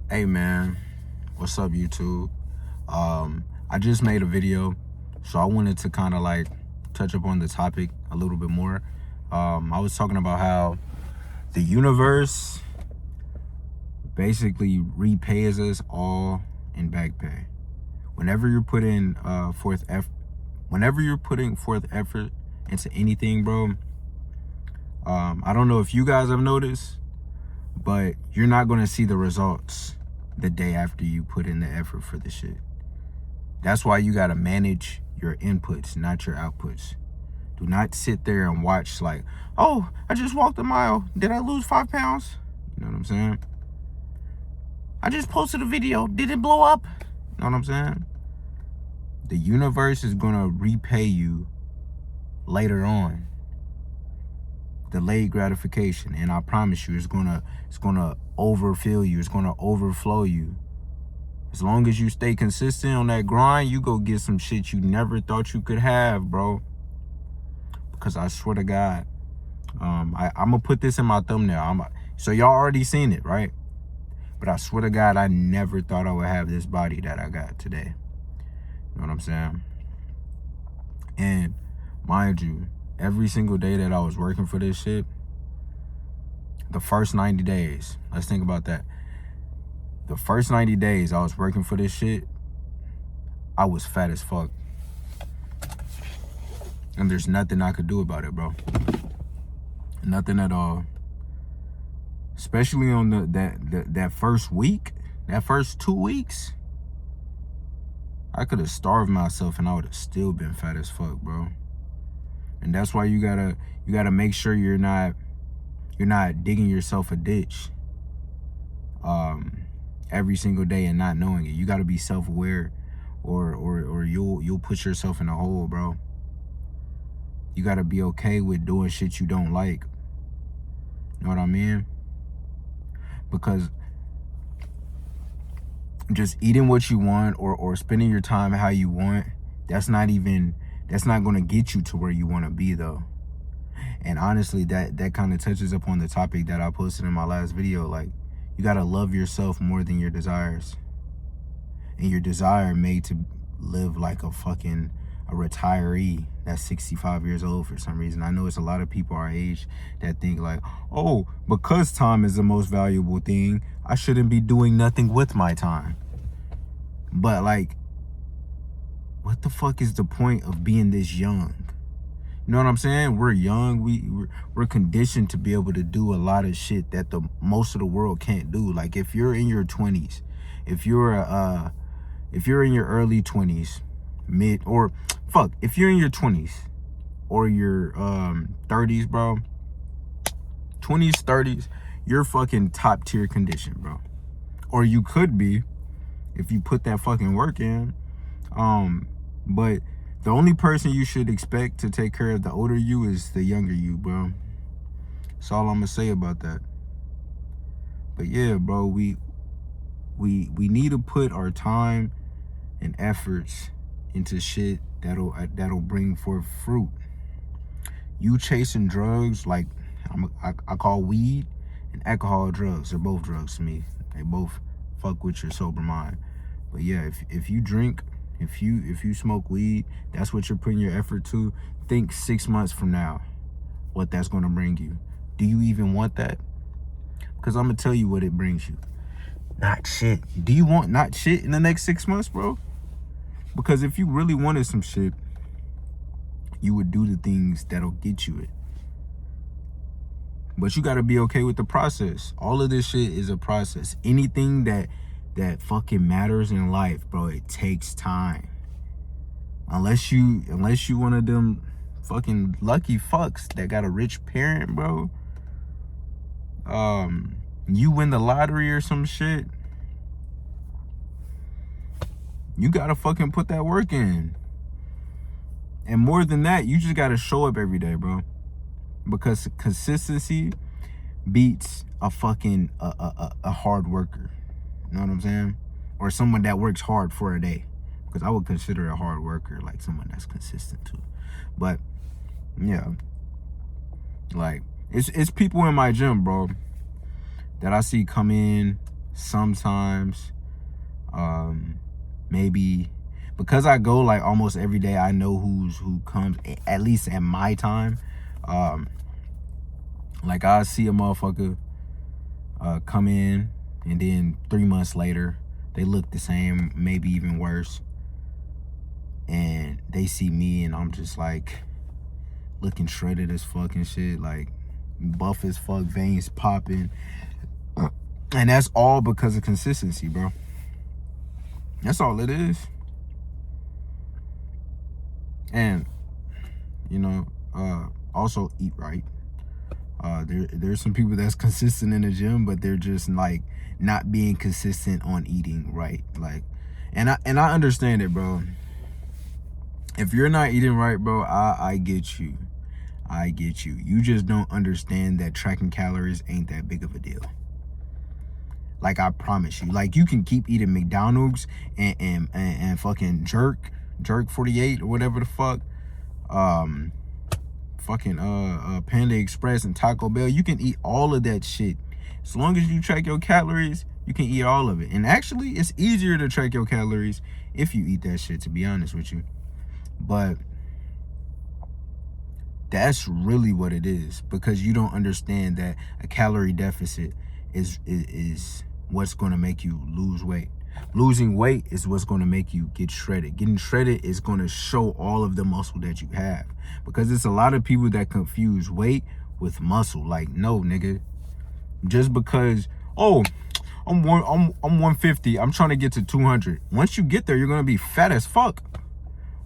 Hey man, what's up YouTube? I just made a video, so I wanted to kind of like touch up on the topic a little bit more. I was talking about how the universe basically repays us all in back pay. Whenever you're putting whenever you're putting forth effort into anything, bro. I don't know if you guys have noticed, but you're not gonna see the results the day after you put in the effort for the shit. That's why you gotta manage your inputs, not your outputs. Do not sit there and watch like, oh, I just walked a mile. Did I lose 5 pounds? You know what I'm saying? I just posted a video. Did it blow up? You know what I'm saying? The universe is gonna repay you later on. Delayed gratification, and I promise you, it's gonna overfill you. It's gonna overflow you. As long as you stay consistent on that grind, you go get some shit you never thought you could have, bro. Because I swear to God, I'm gonna put this in my thumbnail. So y'all already seen it, right? But I swear to God, I never thought I would have this body that I got today. You know what I'm saying? And mind you, every single day that I was working for this shit, the first 90 days, let's think about that. The first 90 days I was working for this shit, I was fat as fuck. And there's nothing I could do about it, bro. Nothing at all. Especially on that first week, that first 2 weeks, I could have starved myself and I would have still been fat as fuck, bro. And that's why you gotta make sure you're not digging yourself a ditch every single day and not knowing it. You gotta be self-aware, or you'll put yourself in a hole, bro. You gotta be okay with doing shit you don't like. You know what I mean? Because just eating what you want or spending your time how you want, that's not gonna get you to where you wanna be though. And honestly, that kind of touches upon the topic that I posted in my last video. Like, you gotta love yourself more than your desires. And your desire made to live like a retiree that's 65 years old for some reason. I know it's a lot of people our age that think like, oh, because time is the most valuable thing, I shouldn't be doing nothing with my time. But like, what the fuck is the point of being this young? You know what I'm saying? We're young. We're conditioned to be able to do a lot of shit that the most of the world can't do. Like, if you're in your 20s, if you're in your early 20s, if you're in your 20s or your 30s, bro, 20s, 30s, you're fucking top tier condition, bro. Or you could be if you put that fucking work in. But the only person you should expect to take care of the older you is the younger you, bro. That's all I'm gonna say about that. But yeah, bro, we need to put our time and efforts into shit that'll bring forth fruit. You chasing drugs, like I call weed and alcohol drugs. They're both drugs to me. They both fuck with your sober mind. But yeah, if you drink, if you smoke weed, that's what you're putting your effort to. Think 6 months from now what that's gonna bring you. Do you even want that? Because I'm gonna tell you what it brings you. Not shit. Do you want not shit in the next 6 months, bro? Because if you really wanted some shit, you would do the things that'll get you it. But you gotta be okay with the process. All of this shit is a process. Anything that fucking matters in life, bro, it takes time. Unless you one of them fucking lucky fucks that got a rich parent, bro. You win the lottery or some shit, you gotta fucking put that work in. And more than that, you just gotta show up every day, bro. Because consistency beats a fucking a hard worker. You know what I'm saying? Or someone that works hard for a day. Because I would consider a hard worker like someone that's consistent too. But yeah, like it's people in my gym, bro, that I see come in sometimes. Maybe because I go like almost every day, I know who comes, at least at my time. Like I see a motherfucker come in, and then 3 months later they look the same, maybe even worse, and they see me and I'm just like looking shredded as fuck and shit, like buff as fuck, veins popping, and that's all because of consistency, bro. That's all it is. And also eat right. There's some people that's consistent in the gym, but they're just like not being consistent on eating right. Like, and I understand it, bro. If you're not eating right, bro, I get you. I get you. You just don't understand that tracking calories ain't that big of a deal. Like, I promise you. Like, you can keep eating McDonald's and fucking jerk 48 or whatever the fuck. Panda Express and Taco Bell. You can eat all of that shit. As long as you track your calories, you can eat all of it. And actually, it's easier to track your calories if you eat that shit, to be honest with you. But that's really what it is, because you don't understand that a calorie deficit is what's going to make you lose weight. Losing weight is what's going to make you get shredded. Getting shredded is going to show all of the muscle that you have, because it's a lot of people that confuse weight with muscle. Like, no, nigga, just because, oh, I'm 150, I'm trying to get to 200. Once you get there, you're going to be fat as fuck.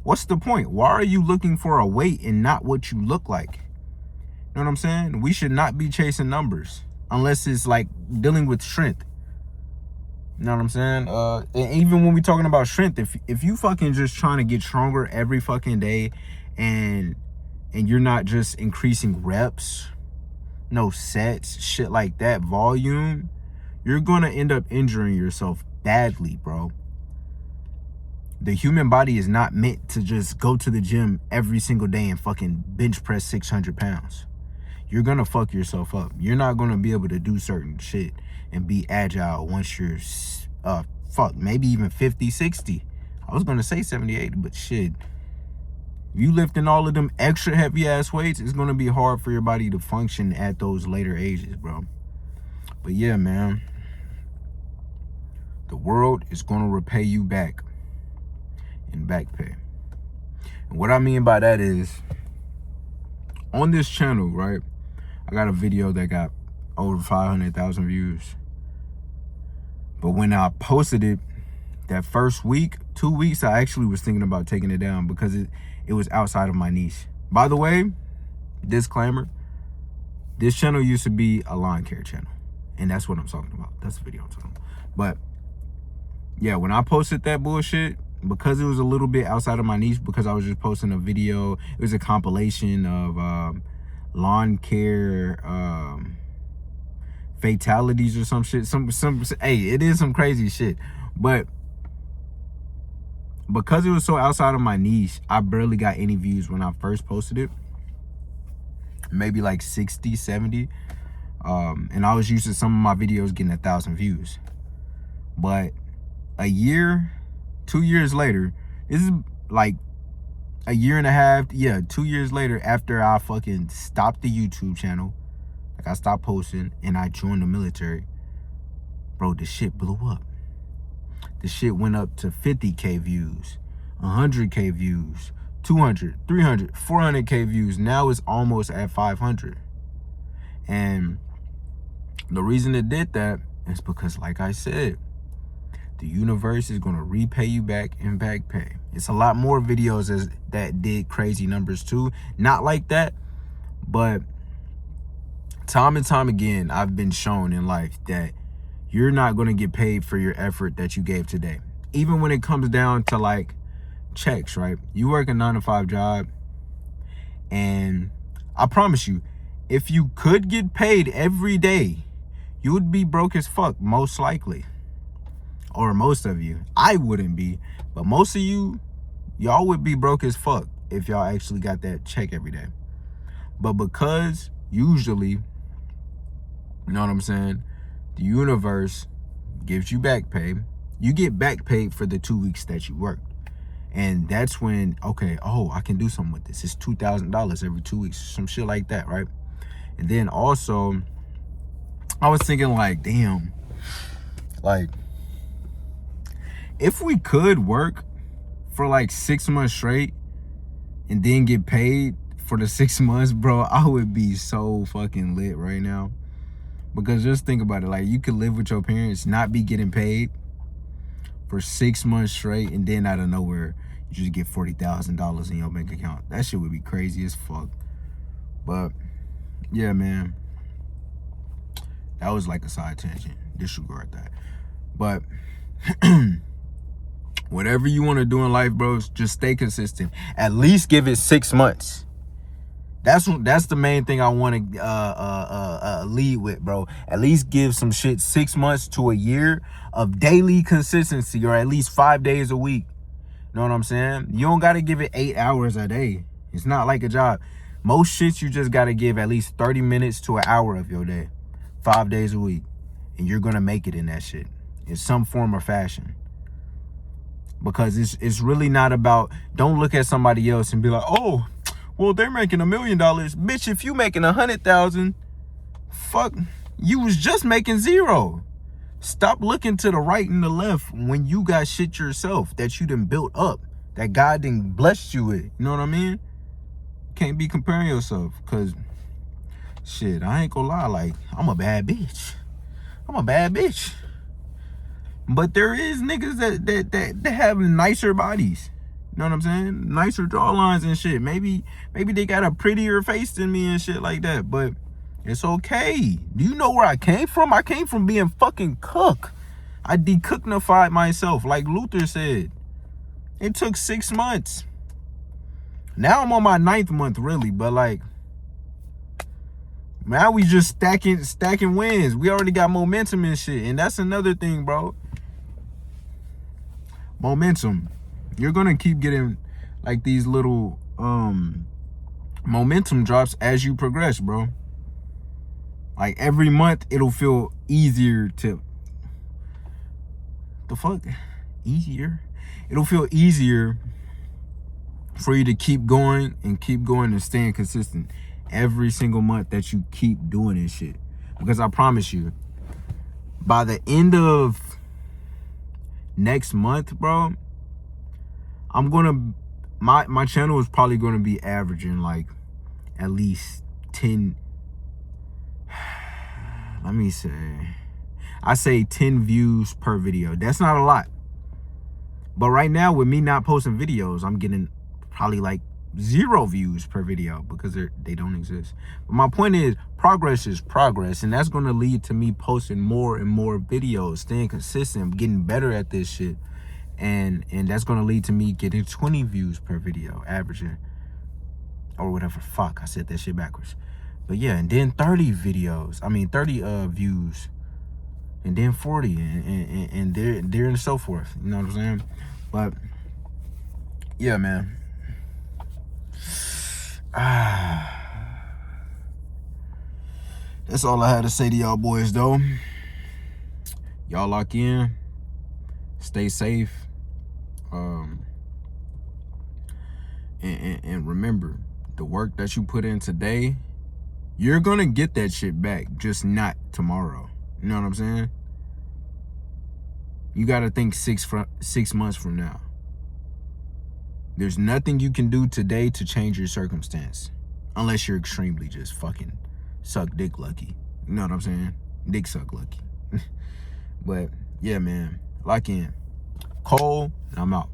What's the point? Why are you looking for a weight and not what you look like? You know what I'm saying? We should not be chasing numbers unless it's like dealing with strength. You know what I'm saying? And even when we're talking about strength, if you fucking just trying to get stronger every fucking day, and you're not just increasing reps, no sets, shit like that, volume, you're gonna end up injuring yourself badly, bro. The human body is not meant to just go to the gym every single day and fucking bench press 600 pounds. You're gonna fuck yourself up. You're not gonna be able to do certain shit and be agile once you're, maybe even 50, 60. I was gonna say 70, 80, but shit. If you lifting all of them extra heavy ass weights, it's gonna be hard for your body to function at those later ages, bro. But yeah, man. The world is gonna repay you back in back pay. And what I mean by that is, on this channel, right, I got a video that got over 500,000 views. But when I posted it, that first week, 2 weeks, I actually was thinking about taking it down because it was outside of my niche. By the way, disclaimer, this channel used to be a lawn care channel. And that's what I'm talking about. That's the video I'm talking about. But yeah, when I posted that bullshit, because it was a little bit outside of my niche, because I was just posting a video, it was a compilation of lawn care fatalities or some shit. Hey, it is some crazy shit. But because it was so outside of my niche, I barely got any views when I first posted it. Maybe like 60, 70. And I was used to some of my videos getting 1,000 views. But a year, 2 years later, this is like a year and a half, 2 years later, after I fucking stopped the YouTube channel, like I stopped posting and I joined the military, bro, the shit blew up. The shit went up to 50K views, 100K views, 200, 300, 400K views. Now it's almost at 500. And the reason it did that is because, like I said, the universe is going to repay you back in back pay. It's a lot more videos that did crazy numbers too. Not like that, but time and time again, I've been shown in life that you're not going to get paid for your effort that you gave today. Even when it comes down to like checks, right? You work a 9-to-5 job, and I promise you, if you could get paid every day, you would be broke as fuck, most likely. Or most of you. I wouldn't be, but most of you, y'all would be broke as fuck if y'all actually got that check every day. But because usually, you know what I'm saying, the universe gives you back pay. You get back paid for the 2 weeks that you worked. And that's when, okay, oh, I can do something with this. It's $2,000 every 2 weeks, some shit like that, right? And then also, I was thinking like, damn, like, if we could work for like 6 months straight and then get paid for the 6 months, bro, I would be so fucking lit right now. Because just think about it, like, you could live with your parents, not be getting paid for 6 months straight, and then out of nowhere, you just get $40,000 in your bank account. That shit would be crazy as fuck. But yeah, man, that was like a side tangent. Disregard that. But whatever you want to do in life, bros, just stay consistent. At least give it 6 months. That's the main thing I want to lead with, bro. At least give some shit 6 months to a year of daily consistency, or at least 5 days a week. You know what I'm saying? You don't got to give it 8 hours a day. It's not like a job. Most shits you just got to give at least 30 minutes to an hour of your day, 5 days a week. And you're going to make it in that shit in some form or fashion. Because it's really not about, don't look at somebody else and be like, oh, well, they're making $1 million. Bitch, if you making 100,000, fuck, you was just making 0. Stop looking to the right and the left when you got shit yourself that you done built up, that God done blessed you with. You know what I mean? Can't be comparing yourself, because shit, I ain't gonna lie, like, I'm a bad bitch. I'm a bad bitch. But there is niggas that have nicer bodies. You know what I'm saying? Nicer jawlines and shit. Maybe they got a prettier face than me and shit like that. But it's okay. Do you know where I came from? I came from being fucking cook. I decooknified myself, like Luther said. It took 6 months. Now I'm on my 9th month, really. But like, now we just stacking wins. We already got momentum and shit. And that's another thing, bro. Momentum. You're gonna keep getting like these little momentum drops as you progress, bro. Like every month it'll feel easier to it'll feel easier for you to keep going and staying consistent every single month that you keep doing this shit. Because I promise you, by the end of next month, bro, I'm gonna, my channel is probably gonna be averaging like at least 10, let me say, I say 10 views per video. That's not a lot. But right now, with me not posting videos, I'm getting probably like 0 views per video because they don't exist. But my point is, progress is progress, and that's gonna lead to me posting more and more videos, staying consistent, getting better at this shit. And that's gonna lead to me getting 20 views per video, averaging, or whatever. Fuck, I said that shit backwards. But yeah, and then 30 views, and then 40, and there and so forth. You know what I'm saying? But yeah, man. That's all I had to say to y'all boys, though. Y'all lock in, stay safe, and remember, the work that you put in today, you're gonna get that shit back, just not tomorrow. You know what I'm saying? You gotta think 6 months from now. There's nothing you can do today to change your circumstance, unless you're extremely just fucking suck dick lucky. You know what I'm saying? Dick suck lucky. But yeah, man, lock in. Cole, and I'm out.